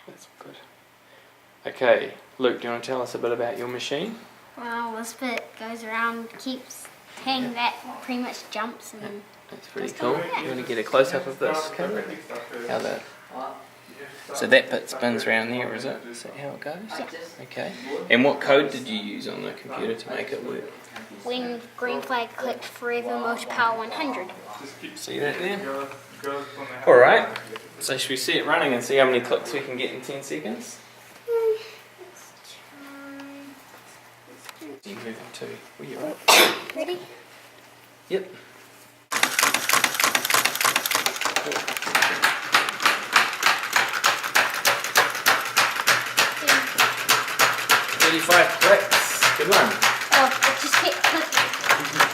That's good. Okay, Luke, do you want to tell us a bit about your machine? Well, this bit goes around, keeps hanging back, pretty much jumps and then... That's pretty cool. You want to get a close-up of this camera? How that? So that bit spins around there, is it? Is that how it goes? Yeah. Okay. And what code did you use on the computer to make it work? When green flag clicked forever, motor power 100. See that there? Alright. So should we see it running and see how many clicks we can get in 10 seconds? You moving too. Were you right? Ready? Yep. 35 clicks. Good one. Oh, it just kept clicking.